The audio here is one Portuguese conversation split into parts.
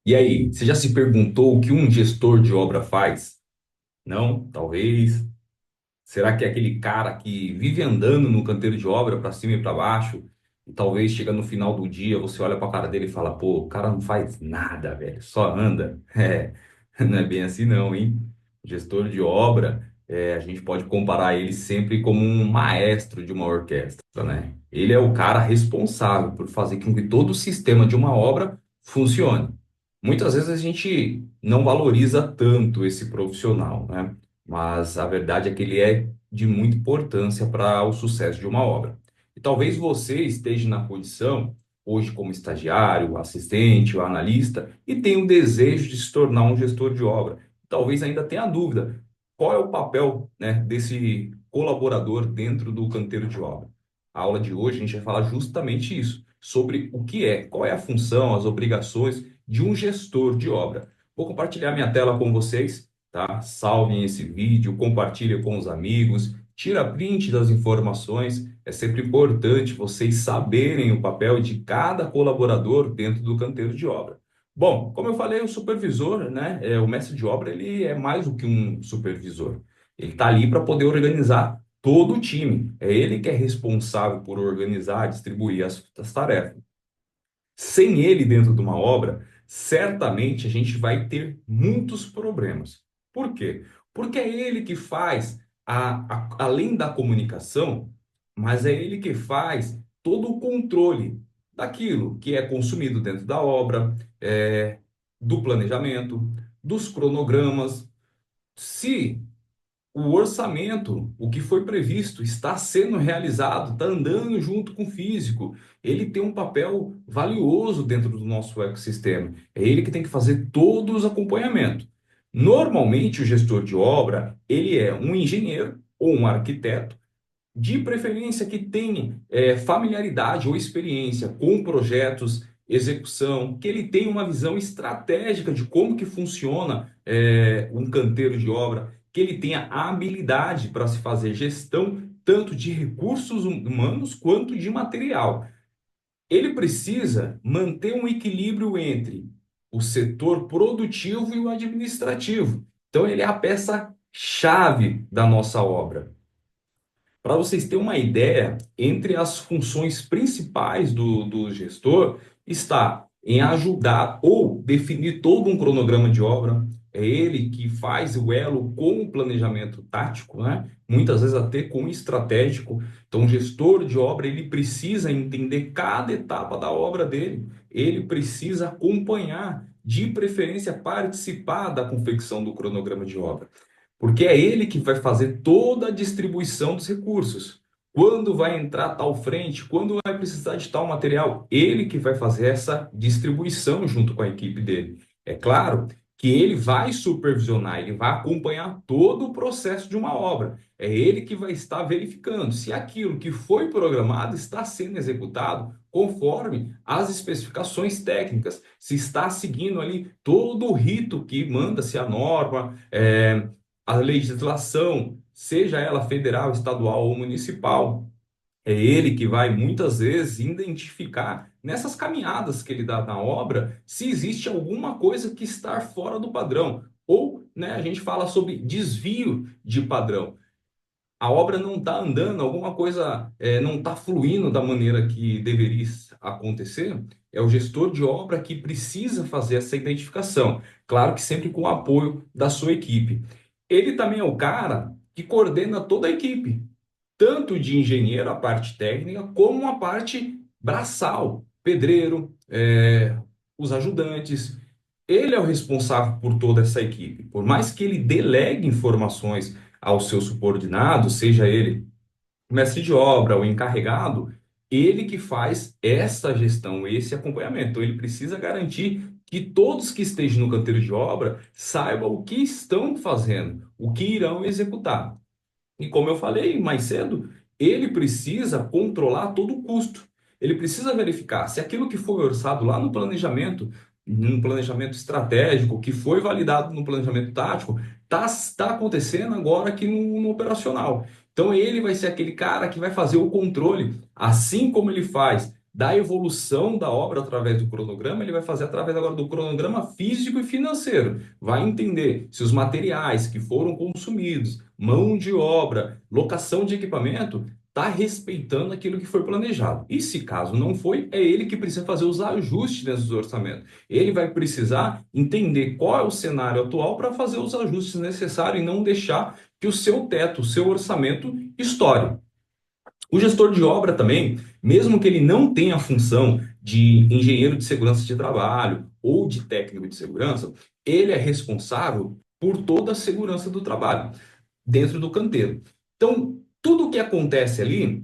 E aí, você já se perguntou o que um gestor de obra faz? Não? Talvez. Será que é aquele cara que vive andando no canteiro de obra para cima e para baixo? E talvez chega no final do dia, você olha para a cara dele e fala: pô, o cara não faz nada, velho, só anda. Não é bem assim, não, hein? Gestor de obra, a gente pode comparar ele sempre como um maestro de uma orquestra, né? Ele é o cara responsável por fazer com que todo o sistema de uma obra funcione. Muitas vezes a gente não valoriza tanto esse profissional, né? Mas a verdade é que ele é de muita importância para o sucesso de uma obra. E talvez você esteja na posição, hoje como estagiário, assistente ou analista, e tenha o desejo de se tornar um gestor de obra. Talvez ainda tenha dúvida, qual é o papel, né, desse colaborador dentro do canteiro de obra? A aula de hoje a gente vai falar justamente isso, sobre o que é, qual é a função, as obrigações de um gestor de obra. Vou compartilhar minha tela com vocês, tá? Salvem esse vídeo, compartilhem com os amigos, tira print das informações. É sempre importante vocês saberem o papel de cada colaborador dentro do canteiro de obra. Bom, como eu falei, o supervisor, né, o mestre de obra, ele é mais do que um supervisor. Ele está ali para poder organizar todo o time. É ele que é responsável por organizar, distribuir as tarefas. Sem ele dentro de uma obra, certamente a gente vai ter muitos problemas. Por quê? Porque é ele que faz, além da comunicação, mas é ele que faz todo o controle daquilo que é consumido dentro da obra, do planejamento, dos cronogramas. Se o orçamento, o que foi previsto, está sendo realizado, está andando junto com o físico. Ele tem um papel valioso dentro do nosso ecossistema. É ele que tem que fazer todos os acompanhamentos. Normalmente, o gestor de obra, ele é um engenheiro ou um arquiteto, de preferência que tenha familiaridade ou experiência com projetos, execução, que ele tenha uma visão estratégica de como que funciona um canteiro de obra, que ele tenha habilidade para se fazer gestão tanto de recursos humanos quanto de material. Ele precisa manter um equilíbrio entre o setor produtivo e o administrativo. Então, ele é a peça-chave da nossa obra. Para vocês terem uma ideia, entre as funções principais do gestor está em ajudar ou definir todo um cronograma de obra. É ele que faz o elo com o planejamento tático, né? Muitas vezes até com o estratégico. Então, o gestor de obra ele precisa entender cada etapa da obra dele. Ele precisa acompanhar, de preferência participar da confecção do cronograma de obra. Porque é ele que vai fazer toda a distribuição dos recursos. Quando vai entrar tal frente, quando vai precisar de tal material, ele que vai fazer essa distribuição junto com a equipe dele. É claro que ele vai supervisionar, ele vai acompanhar todo o processo de uma obra. É ele que vai estar verificando se aquilo que foi programado está sendo executado conforme as especificações técnicas, se está seguindo ali todo o rito que manda-se a norma, a legislação, seja ela federal, estadual ou municipal. É ele que vai muitas vezes identificar nessas caminhadas que ele dá na obra se existe alguma coisa que está fora do padrão. Ou, né, a gente fala sobre desvio de padrão. A obra não está andando, alguma coisa não está fluindo da maneira que deveria acontecer. É o gestor de obra que precisa fazer essa identificação. Claro que sempre com o apoio da sua equipe. Ele também é o cara que coordena toda a equipe, tanto de engenheiro, a parte técnica, como a parte braçal, pedreiro, os ajudantes. Ele é o responsável por toda essa equipe. Por mais que ele delegue informações aos seus subordinados, seja ele mestre de obra ou encarregado, ele que faz essa gestão, esse acompanhamento. Então, ele precisa garantir que todos que estejam no canteiro de obra saibam o que estão fazendo, o que irão executar. E como eu falei mais cedo, ele precisa controlar todo o custo. Ele precisa verificar se aquilo que foi orçado lá no planejamento estratégico, que foi validado no planejamento tático, tá acontecendo agora aqui no operacional. Então ele vai ser aquele cara que vai fazer o controle, assim como ele faz da evolução da obra através do cronograma, ele vai fazer através agora do cronograma físico e financeiro. Vai entender se os materiais que foram consumidos, mão de obra, locação de equipamento, está respeitando aquilo que foi planejado. E se caso não foi, é ele que precisa fazer os ajustes dentro do orçamento. Ele vai precisar entender qual é o cenário atual para fazer os ajustes necessários e não deixar que o seu teto, o seu orçamento estoure. O gestor de obra também, mesmo que ele não tenha a função de engenheiro de segurança de trabalho ou de técnico de segurança, ele é responsável por toda a segurança do trabalho dentro do canteiro. Então, tudo o que acontece ali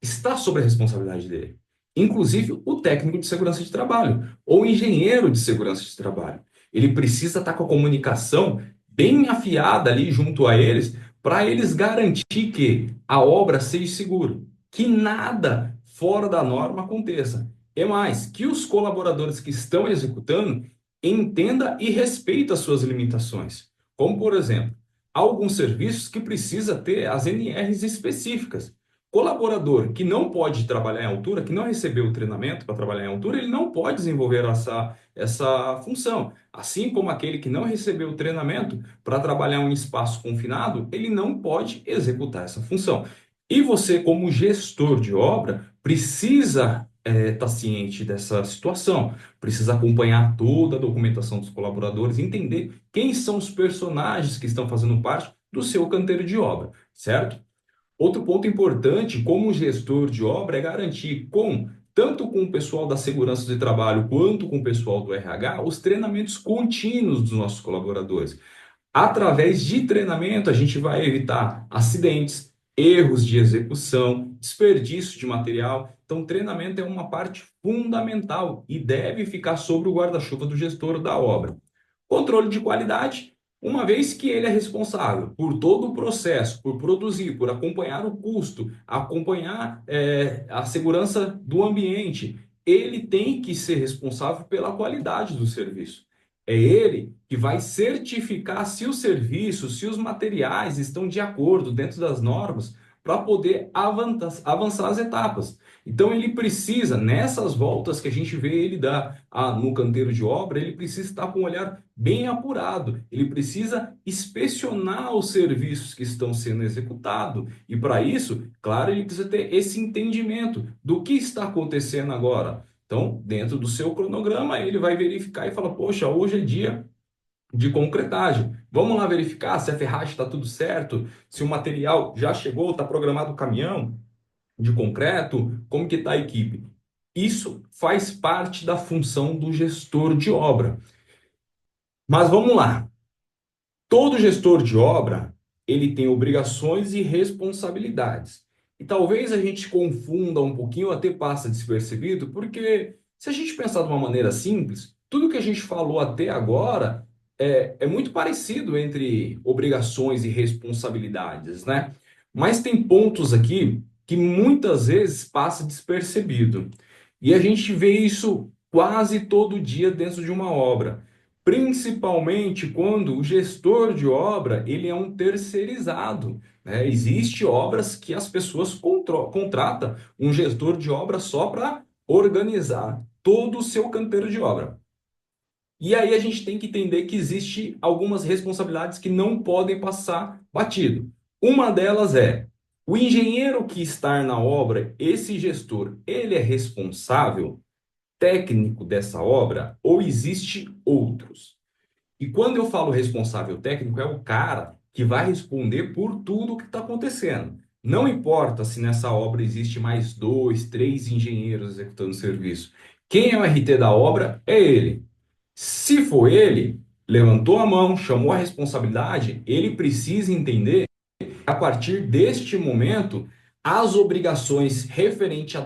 está sob a responsabilidade dele. Inclusive o técnico de segurança de trabalho ou engenheiro de segurança de trabalho. Ele precisa estar com a comunicação bem afiada ali junto a eles para eles garantir que a obra seja segura, que nada fora da norma aconteça. É mais, que os colaboradores que estão executando entenda e respeita as suas limitações. Como, por exemplo, alguns serviços que precisa ter as NRs específicas. Colaborador que não pode trabalhar em altura, que não recebeu o treinamento para trabalhar em altura, ele não pode desenvolver essa função. Assim como aquele que não recebeu o treinamento para trabalhar em um espaço confinado, ele não pode executar essa função. E você, como gestor de obra, precisa estar ciente dessa situação, precisa acompanhar toda a documentação dos colaboradores, entender quem são os personagens que estão fazendo parte do seu canteiro de obra, certo? Outro ponto importante, como gestor de obra, é garantir tanto com o pessoal da segurança de trabalho quanto com o pessoal do RH, os treinamentos contínuos dos nossos colaboradores. Através de treinamento, a gente vai evitar acidentes, erros de execução, desperdício de material. Então, treinamento é uma parte fundamental e deve ficar sobre o guarda-chuva do gestor da obra. Controle de qualidade, uma vez que ele é responsável por todo o processo, por produzir, por acompanhar o custo, acompanhar a segurança do ambiente, ele tem que ser responsável pela qualidade do serviço. É ele que vai certificar se o serviço, se os materiais estão de acordo dentro das normas para poder avançar as etapas. Então ele precisa, nessas voltas que a gente vê ele dar no canteiro de obra, ele precisa estar com um olhar bem apurado, ele precisa inspecionar os serviços que estão sendo executados. E para isso, claro, ele precisa ter esse entendimento do que está acontecendo agora. Então, dentro do seu cronograma, ele vai verificar e falar, poxa, hoje é dia de concretagem. Vamos lá verificar se a ferragem está tudo certo, se o material já chegou, está programado o caminhão de concreto, como que está a equipe. Isso faz parte da função do gestor de obra. Mas vamos lá. Todo gestor de obra, ele tem obrigações e responsabilidades. E talvez a gente confunda um pouquinho, até passa despercebido, porque se a gente pensar de uma maneira simples, tudo que a gente falou até agora é muito parecido entre obrigações e responsabilidades, né? Mas tem pontos aqui que muitas vezes passa despercebido. E a gente vê isso quase todo dia dentro de uma obra. Principalmente quando o gestor de obra ele é um terceirizado, né? Existem obras que as pessoas contratam um gestor de obra só para organizar todo o seu canteiro de obra. E aí a gente tem que entender que existe algumas responsabilidades que não podem passar batido. Uma delas é o engenheiro que está na obra, esse gestor, ele é responsável técnico dessa obra ou existe outros? E quando eu falo responsável técnico, é o cara que vai responder por tudo o que está acontecendo. Não importa se nessa obra existe mais dois, três engenheiros executando o serviço. Quem é o RT da obra é ele. Se for ele, levantou a mão, chamou a responsabilidade, ele precisa entender a partir deste momento, as obrigações referente a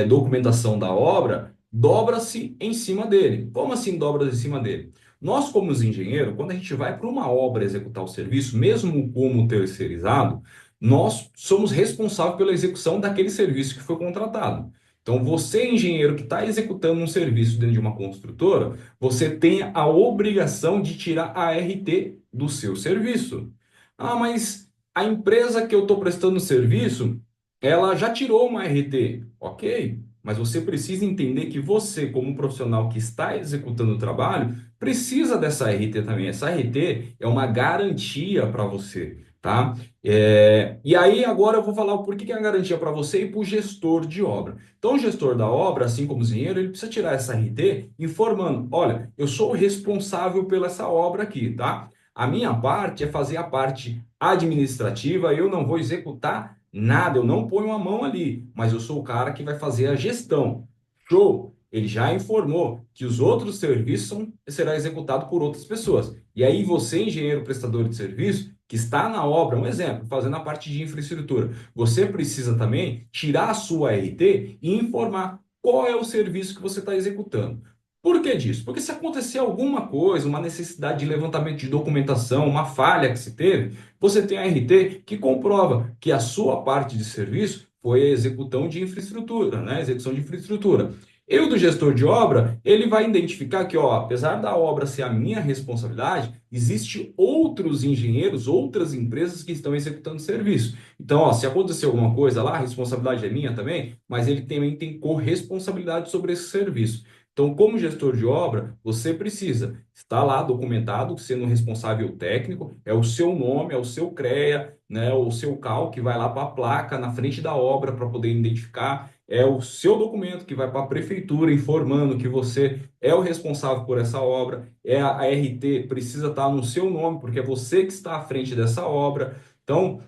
documentação da obra, dobra-se em cima dele. Como assim dobra-se em cima dele? Nós, como os engenheiros, quando a gente vai para uma obra executar o serviço, mesmo como terceirizado, nós somos responsáveis pela execução daquele serviço que foi contratado. Então, você, engenheiro que está executando um serviço dentro de uma construtora, você tem a obrigação de tirar a RT do seu serviço. Ah, mas a empresa que eu estou prestando serviço, ela já tirou uma RT, ok, mas você precisa entender que você, como profissional que está executando o trabalho, precisa dessa RT também. Essa RT é uma garantia para você, tá? E aí agora eu vou falar o porquê que é uma garantia para você e para o gestor de obra. Então, o gestor da obra, assim como o engenheiro, ele precisa tirar essa RT informando: olha, eu sou o responsável pela essa obra aqui, tá? A minha parte é fazer a parte administrativa, eu não vou executar nada, eu não ponho a mão ali, mas eu sou o cara que vai fazer a gestão. Show! Ele já informou que os outros serviços será executado por outras pessoas. E aí você, engenheiro prestador de serviço, que está na obra, um exemplo, fazendo a parte de infraestrutura, você precisa também tirar a sua RT e informar qual é o serviço que você está executando. Por que disso? Porque se acontecer alguma coisa, uma necessidade de levantamento de documentação, uma falha que se teve, você tem a RT que comprova que a sua parte de serviço foi a execução de infraestrutura, né? Execução de infraestrutura. Eu, do gestor de obra, ele vai identificar que, ó, apesar da obra ser a minha responsabilidade, existe outros engenheiros, outras empresas que estão executando serviço. Então, ó, se acontecer alguma coisa lá, a responsabilidade é minha também, mas ele também tem corresponsabilidade sobre esse serviço. Então, como gestor de obra, você precisa estar lá documentado, sendo responsável técnico, é o seu nome, é o seu CREA, né, o seu CAL que vai lá para a placa na frente da obra para poder identificar, é o seu documento que vai para a prefeitura informando que você é o responsável por essa obra, a RT precisa estar no seu nome, porque é você que está à frente dessa obra. Então,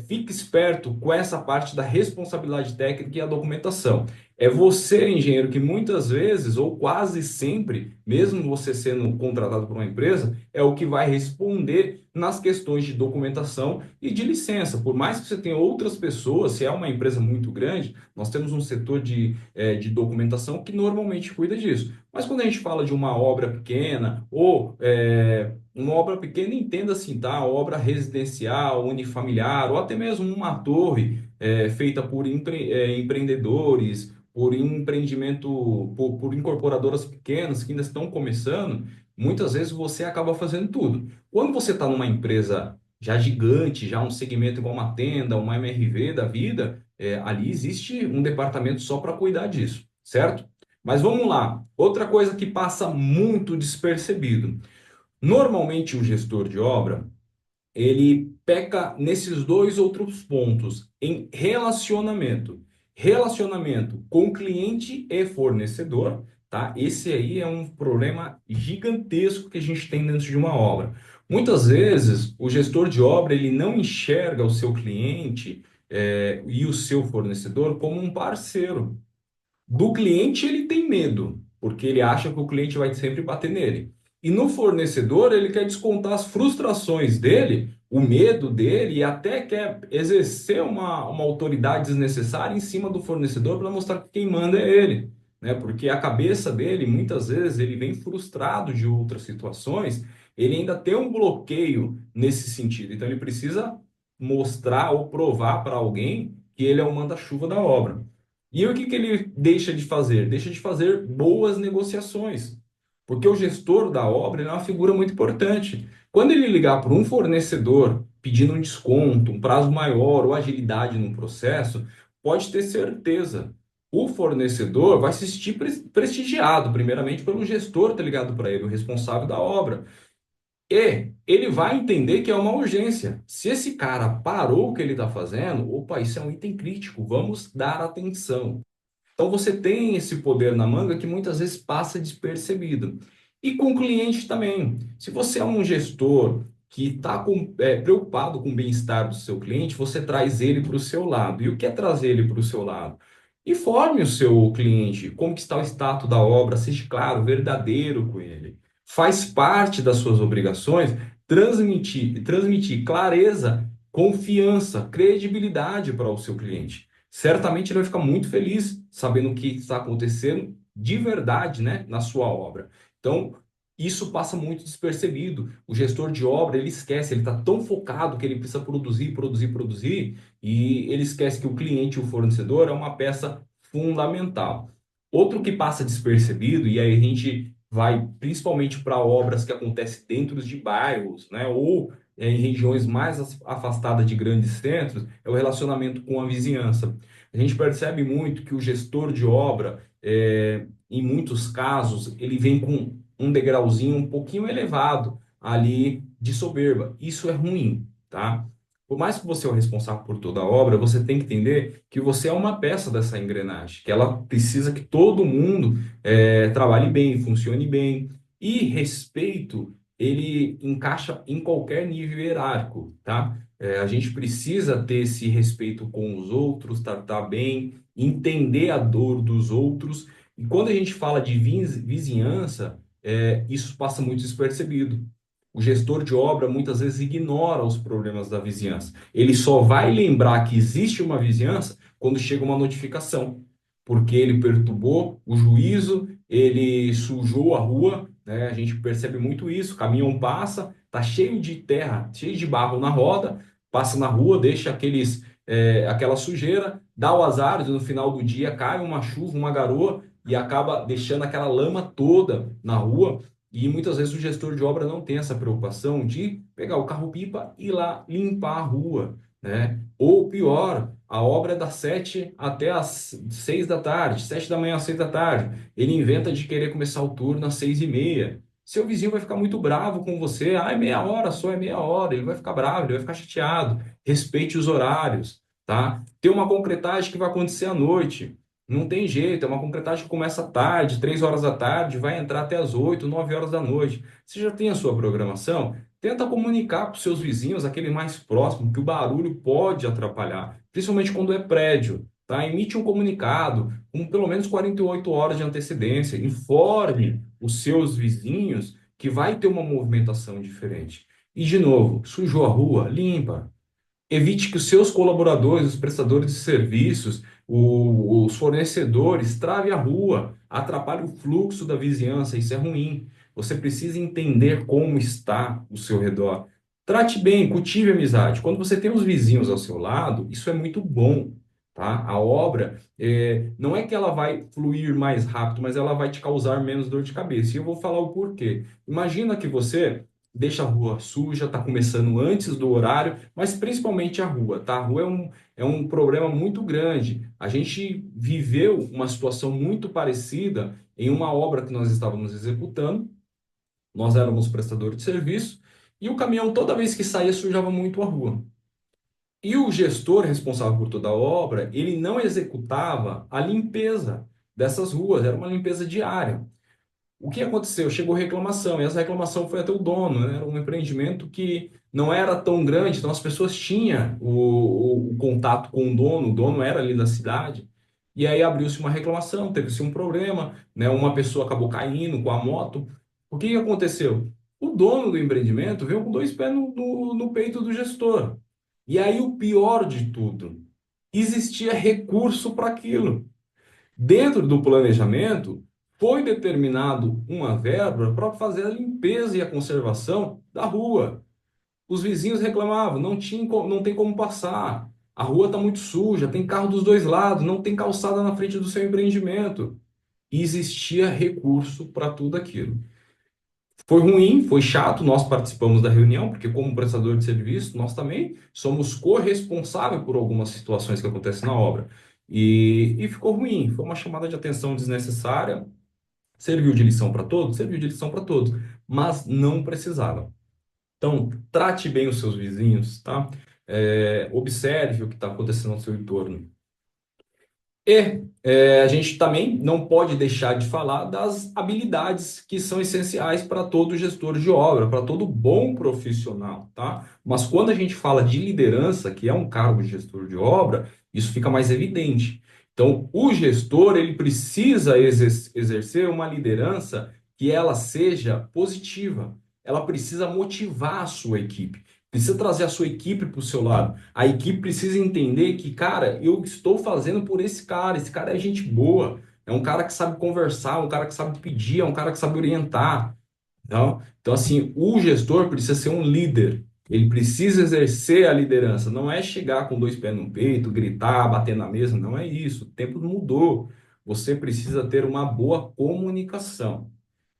fique esperto com essa parte da responsabilidade técnica e a documentação. É você, engenheiro, que muitas vezes, ou quase sempre, mesmo você sendo contratado por uma empresa, é o que vai responder nas questões de documentação e de licença. Por mais que você tenha outras pessoas, se é uma empresa muito grande, nós temos um setor de documentação que normalmente cuida disso. Mas quando a gente fala de uma obra pequena, ou uma obra pequena, entenda assim, tá? Obra residencial, unifamiliar, ou até mesmo uma torre feita por empreendedores, por empreendimento, por incorporadoras pequenas que ainda estão começando, muitas vezes você acaba fazendo tudo. Quando você está numa empresa já gigante, já um segmento igual uma tenda, uma MRV da vida, ali existe um departamento só para cuidar disso, certo? Mas vamos lá. Outra coisa que passa muito despercebido. Normalmente o gestor de obra, ele peca nesses dois outros pontos, em relacionamento. Relacionamento com cliente e fornecedor, tá? Esse aí é um problema gigantesco que a gente tem dentro de uma obra. Muitas vezes, o gestor de obra, ele não enxerga o seu cliente, e o seu fornecedor como um parceiro. Do cliente ele tem medo, porque ele acha que o cliente vai sempre bater nele. E no fornecedor ele quer descontar as frustrações dele, o medo dele e até quer exercer uma autoridade desnecessária em cima do fornecedor para mostrar que quem manda é ele, né? Porque a cabeça dele, muitas vezes, ele vem frustrado de outras situações, ele ainda tem um bloqueio nesse sentido. Então ele precisa mostrar ou provar para alguém que ele é o manda-chuva da obra. E o que que ele deixa de fazer? Deixa de fazer boas negociações. Porque o gestor da obra ele é uma figura muito importante. Quando ele ligar para um fornecedor pedindo um desconto, um prazo maior ou agilidade no processo, pode ter certeza. O fornecedor vai se sentir prestigiado, primeiramente pelo gestor ter ligado para ele, o responsável da obra. E ele vai entender que é uma urgência. Se esse cara parou o que ele está fazendo, opa, isso é um item crítico, vamos dar atenção. Então você tem esse poder na manga que muitas vezes passa despercebido. E com o cliente também. Se você é um gestor que está preocupado com o bem-estar do seu cliente, você traz ele para o seu lado. E o que é trazer ele para o seu lado? Informe o seu cliente como que está o status da obra, seja claro, verdadeiro com ele. Faz parte das suas obrigações transmitir clareza, confiança, credibilidade para o seu cliente. Certamente ele vai ficar muito feliz sabendo o que está acontecendo de verdade, né, na sua obra. Então, isso passa muito despercebido. O gestor de obra, ele esquece, ele está tão focado que ele precisa produzir, produzir, produzir, e ele esquece que o cliente, o fornecedor, é uma peça fundamental. Outro que passa despercebido, e aí a gente vai principalmente para obras que acontecem dentro de bairros, né, ou em regiões mais afastadas de grandes centros, é o relacionamento com a vizinhança. A gente percebe muito que o gestor de obra, em muitos casos, ele vem com um degrauzinho um pouquinho elevado ali de soberba. Isso é ruim, tá? Por mais que você é o responsável por toda a obra, você tem que entender que você é uma peça dessa engrenagem, que ela precisa que todo mundo trabalhe bem, funcione bem. E respeito, ele encaixa em qualquer nível hierárquico, tá? A gente precisa ter esse respeito com os outros, tratar bem, entender a dor dos outros. E quando a gente fala de vizinhança, isso passa muito despercebido. O gestor de obra muitas vezes ignora os problemas da vizinhança. Ele só vai lembrar que existe uma vizinhança quando chega uma notificação, porque ele perturbou o juízo, ele sujou a rua, né? A gente percebe muito isso. O caminhão passa, tá cheio de terra, cheio de barro na roda, passa na rua, deixa aquela sujeira, dá o azar, e no final do dia cai uma chuva, uma garoa e acaba deixando aquela lama toda na rua. E muitas vezes o gestor de obra não tem essa preocupação de pegar o carro-pipa e ir lá limpar a rua, né? Ou pior, a obra é das 7 até as 6 da tarde, 7 da manhã às 6 da tarde. Ele inventa de querer começar o turno às 6:30. Seu vizinho vai ficar muito bravo com você. Ah, é meia hora só, é meia hora. Ele vai ficar bravo, ele vai ficar chateado. Respeite os horários, tá? Tem uma concretagem que vai acontecer à noite. Não tem jeito, é uma concretagem que começa tarde, 3 horas da tarde, vai entrar até as 8, 9 horas da noite. Você já tem a sua programação? Tenta comunicar para os seus vizinhos, aquele mais próximo, que o barulho pode atrapalhar, principalmente quando é prédio, tá? Emite um comunicado com pelo menos 48 horas de antecedência. Informe os seus vizinhos que vai ter uma movimentação diferente. E, de novo, sujou a rua, limpa. Evite que os seus colaboradores, os prestadores de serviços, os fornecedores travem a rua, atrapalhem o fluxo da vizinhança. Isso é ruim. Você precisa entender como está o seu redor. Trate bem, cultive amizade. Quando você tem os vizinhos ao seu lado, isso é muito bom, tá? A obra, não é que ela vai fluir mais rápido, mas ela vai te causar menos dor de cabeça. E eu vou falar o porquê. Imagina que você deixa a rua suja, está começando antes do horário, mas principalmente a rua, tá? A rua é um problema muito grande. A gente viveu uma situação muito parecida em uma obra que nós estávamos executando. Nós éramos prestador de serviço e o caminhão, toda vez que saía, sujava muito a rua. E o gestor responsável por toda a obra, ele não executava a limpeza dessas ruas, era uma limpeza diária. O que aconteceu? Chegou reclamação, e essa reclamação foi até o dono, né? Era um empreendimento que não era tão grande, então as pessoas tinham o contato com o dono era ali da cidade, e aí abriu-se uma reclamação, teve-se um problema, né? Uma pessoa acabou caindo com a moto. O que que aconteceu? O dono do empreendimento veio com dois pés no peito do gestor. E aí o pior de tudo, existia recurso para aquilo. Dentro do planejamento, foi determinado uma verba para fazer a limpeza e a conservação da rua. Os vizinhos reclamavam, não tem como passar. A rua está muito suja, tem carro dos dois lados, não tem calçada na frente do seu empreendimento. E existia recurso para tudo aquilo. Foi ruim, foi chato, nós participamos da reunião, porque como prestador de serviço, nós também somos corresponsáveis por algumas situações que acontecem na obra. E ficou ruim, foi uma chamada de atenção desnecessária, serviu de lição para todos, serviu de lição para todos, mas não precisava. Então, trate bem os seus vizinhos, tá? Observe o que está acontecendo ao seu entorno. A gente também não pode deixar de falar das habilidades que são essenciais para todo gestor de obra, para todo bom profissional, tá? Mas quando a gente fala de liderança, que é um cargo de gestor de obra, isso fica mais evidente. Então, o gestor, ele precisa exercer uma liderança que ela seja positiva. Ela precisa motivar a sua equipe. Precisa trazer a sua equipe para o seu lado. A equipe precisa entender que, cara, eu estou fazendo por esse cara é gente boa, é um cara que sabe conversar, um cara que sabe pedir, é um cara que sabe orientar. Então, assim, o gestor precisa ser um líder, ele precisa exercer a liderança, não é chegar com dois pés no peito, gritar, bater na mesa, não é isso, o tempo mudou. Você precisa ter uma boa comunicação.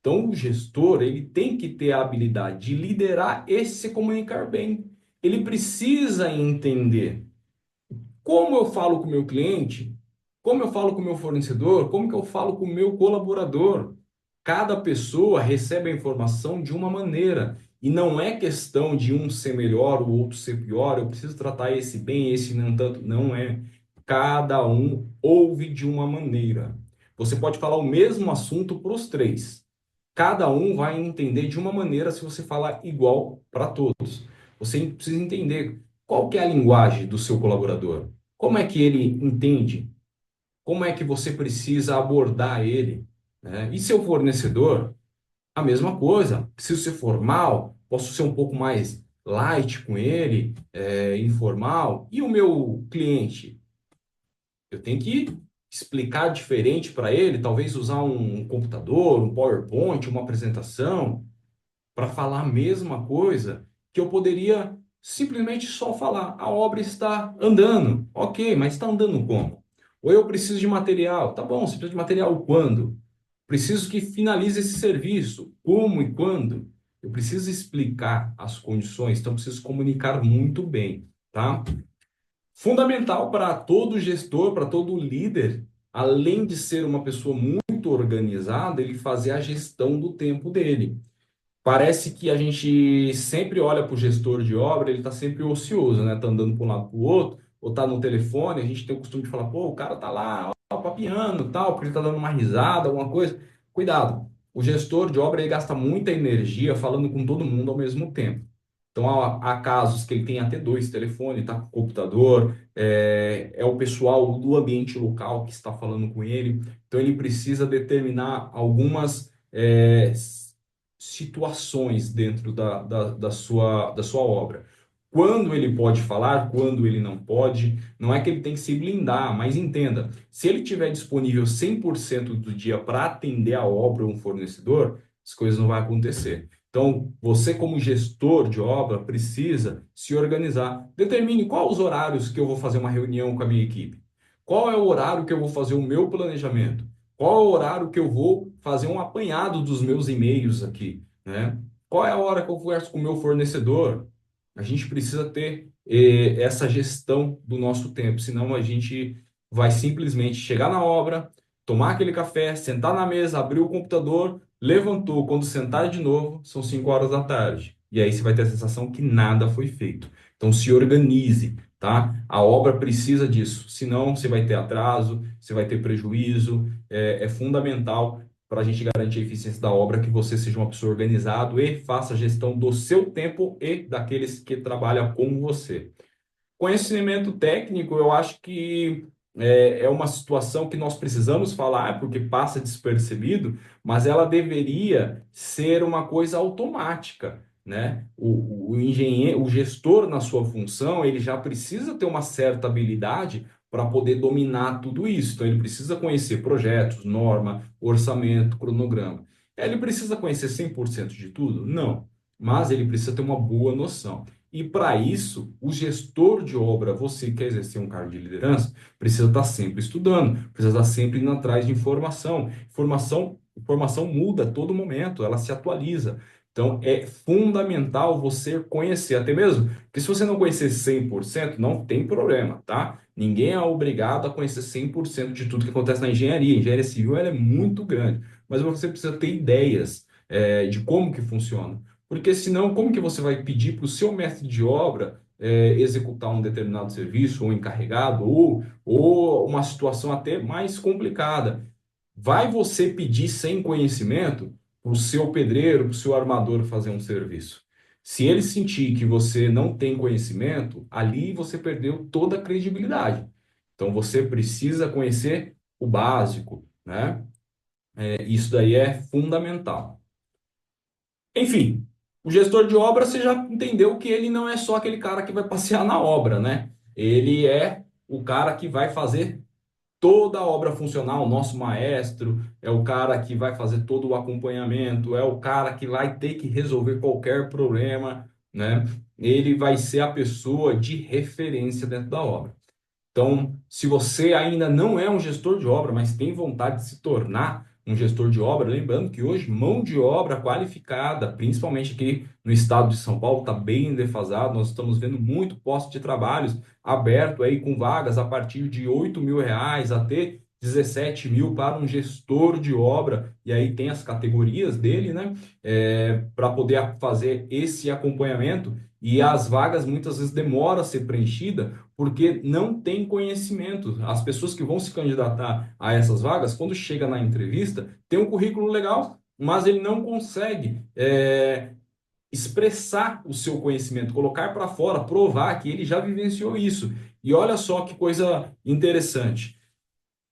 Então, o gestor, ele tem que ter a habilidade de liderar e se comunicar bem. Ele precisa entender como eu falo com o meu cliente, como eu falo com o meu fornecedor, como que eu falo com o meu colaborador. Cada pessoa recebe a informação de uma maneira. E não é questão de um ser melhor, o outro ser pior. Eu preciso tratar esse bem, esse não tanto. Não é. Cada um ouve de uma maneira. Você pode falar o mesmo assunto para os três. Cada um vai entender de uma maneira se você falar igual para todos. Você precisa entender qual que é a linguagem do seu colaborador. Como é que ele entende? Como é que você precisa abordar ele? Né? E seu fornecedor, a mesma coisa. Preciso ser formal? Posso ser um pouco mais light com ele, informal? E o meu cliente? Eu tenho que explicar diferente para ele, talvez usar um computador, um PowerPoint, uma apresentação para falar a mesma coisa que eu poderia simplesmente só falar. A obra está andando. Ok, mas está andando como? Ou eu preciso de material. Tá bom, você precisa de material quando? Preciso que finalize esse serviço. Como e quando? Eu preciso explicar as condições, então preciso comunicar muito bem, tá? Fundamental para todo gestor, para todo líder, além de ser uma pessoa muito organizada, ele fazer a gestão do tempo dele. Parece que a gente sempre olha para o gestor de obra, ele está sempre ocioso, né? Tá andando para um lado para o outro, ou tá no telefone, a gente tem o costume de falar, pô, o cara tá lá, ó, papiando, tal, porque ele tá dando uma risada, alguma coisa. Cuidado, o gestor de obra ele gasta muita energia falando com todo mundo ao mesmo tempo. Então, há casos que ele tem até dois telefones, tá com o computador, é o pessoal do ambiente local que está falando com ele. Então, ele precisa determinar algumas situações dentro da sua obra. Quando ele pode falar, quando ele não pode, não é que ele tem que se blindar, mas entenda, se ele tiver disponível 100% do dia para atender a obra ou um fornecedor, as coisas não vão acontecer. Então, você como gestor de obra precisa se organizar. Determine quais os horários que eu vou fazer uma reunião com a minha equipe. Qual é o horário que eu vou fazer o meu planejamento? Qual é o horário que eu vou fazer um apanhado dos meus e-mails aqui, né? Qual é a hora que eu converso com o meu fornecedor? A gente precisa ter essa gestão do nosso tempo, senão a gente vai simplesmente chegar na obra, tomar aquele café, sentar na mesa, abrir o computador, levantou, quando sentar de novo, são 5 horas da tarde. E aí você vai ter a sensação que nada foi feito. Então se organize, tá? A obra precisa disso, senão você vai ter atraso, você vai ter prejuízo. É fundamental para a gente garantir a eficiência da obra que você seja uma pessoa organizada e faça a gestão do seu tempo e daqueles que trabalham com você. Conhecimento técnico, eu acho que é uma situação que nós precisamos falar, porque passa despercebido, mas ela deveria ser uma coisa automática, né? O engenheiro, o gestor na sua função, ele já precisa ter uma certa habilidade para poder dominar tudo isso. Então, ele precisa conhecer projetos, norma, orçamento, cronograma. Ele precisa conhecer 100% de tudo? Não, mas ele precisa ter uma boa noção. E para isso, o gestor de obra, você que quer exercer um cargo de liderança, precisa estar sempre estudando, precisa estar sempre indo atrás de informação. Informação muda a todo momento, ela se atualiza. Então, é fundamental você conhecer, até mesmo, porque se você não conhecer 100%, não tem problema, tá? Ninguém é obrigado a conhecer 100% de tudo que acontece na engenharia. A engenharia civil ela é muito grande, mas você precisa ter ideias, de como que funciona. Porque senão, como que você vai pedir para o seu mestre de obra executar um determinado serviço, ou encarregado, ou uma situação até mais complicada? Vai você pedir sem conhecimento para o seu pedreiro, para o seu armador fazer um serviço? Se ele sentir que você não tem conhecimento, ali você perdeu toda a credibilidade. Então você precisa conhecer o básico, né? Isso daí é fundamental. Enfim, o gestor de obra, você já entendeu que ele não é só aquele cara que vai passear na obra, né? Ele é o cara que vai fazer toda a obra funcionar, o nosso maestro, é o cara que vai fazer todo o acompanhamento, é o cara que vai ter que resolver qualquer problema, né? Ele vai ser a pessoa de referência dentro da obra. Então, se você ainda não é um gestor de obra, mas tem vontade de se tornar, um gestor de obra. Lembrando que hoje mão de obra qualificada, principalmente aqui no estado de São Paulo, está bem defasado. Nós estamos vendo muito posto de trabalhos aberto aí com vagas a partir de R$ 8.000 até 17 mil para um gestor de obra, e aí tem as categorias dele, né? Para poder fazer esse acompanhamento. E as vagas muitas vezes demoram a ser preenchida porque não tem conhecimento. As pessoas que vão se candidatar a essas vagas, quando chega na entrevista, tem um currículo legal, mas ele não consegue expressar o seu conhecimento, colocar para fora, provar que ele já vivenciou isso. E olha só que coisa interessante.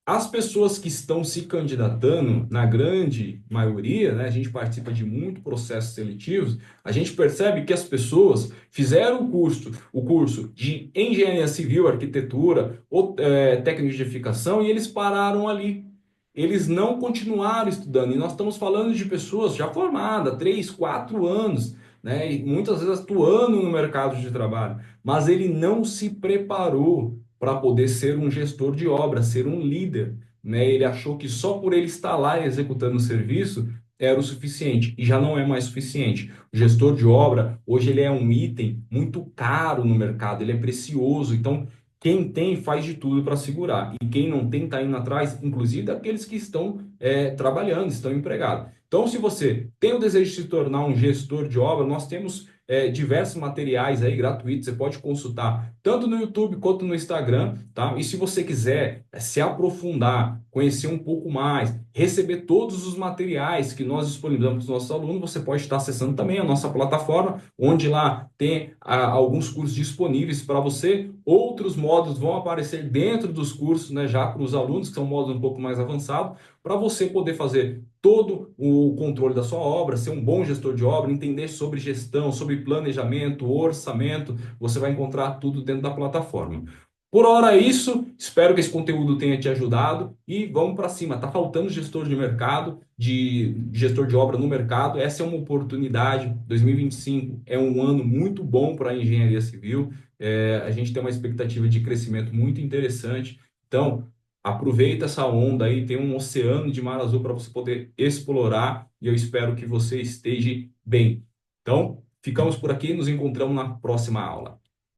As pessoas que estão se candidatando, na grande maioria, né, a gente participa de muitos processos seletivos, a gente percebe que as pessoas fizeram o curso de engenharia civil, arquitetura ou técnico de edificação e eles pararam ali. Eles não continuaram estudando. E nós estamos falando de pessoas já formadas, 3, 4 anos, né, e muitas vezes atuando no mercado de trabalho, mas ele não se preparou para poder ser um gestor de obra, ser um líder, né? Ele achou que só por ele estar lá executando o serviço era o suficiente e já não é mais suficiente. O gestor de obra, hoje ele é um item muito caro no mercado, ele é precioso, então quem tem faz de tudo para segurar e quem não tem está indo atrás, inclusive daqueles que estão trabalhando, estão empregados. Então, se você tem o desejo de se tornar um gestor de obra, nós temos diversos materiais aí gratuitos, você pode consultar tanto no YouTube quanto no Instagram, tá? E se você quiser se aprofundar, conhecer um pouco mais, receber todos os materiais que nós disponibilizamos para os nossos alunos, você pode estar acessando também a nossa plataforma, onde lá tem alguns cursos disponíveis para você. Outros módulos vão aparecer dentro dos cursos, né, já para os alunos, que são módulos um pouco mais avançados, para você poder fazer todo o controle da sua obra, ser um bom gestor de obra, entender sobre gestão, sobre planejamento, orçamento, você vai encontrar tudo dentro da plataforma. Por hora é isso, espero que esse conteúdo tenha te ajudado e vamos para cima. Tá faltando gestor de mercado, de gestor de obra no mercado. Essa é uma oportunidade. 2025 é um ano muito bom para a engenharia civil. A gente tem uma expectativa de crescimento muito interessante. Então, aproveita essa onda aí, tem um oceano de mar azul para você poder explorar e eu espero que você esteja bem. Então, ficamos por aqui, nos encontramos na próxima aula.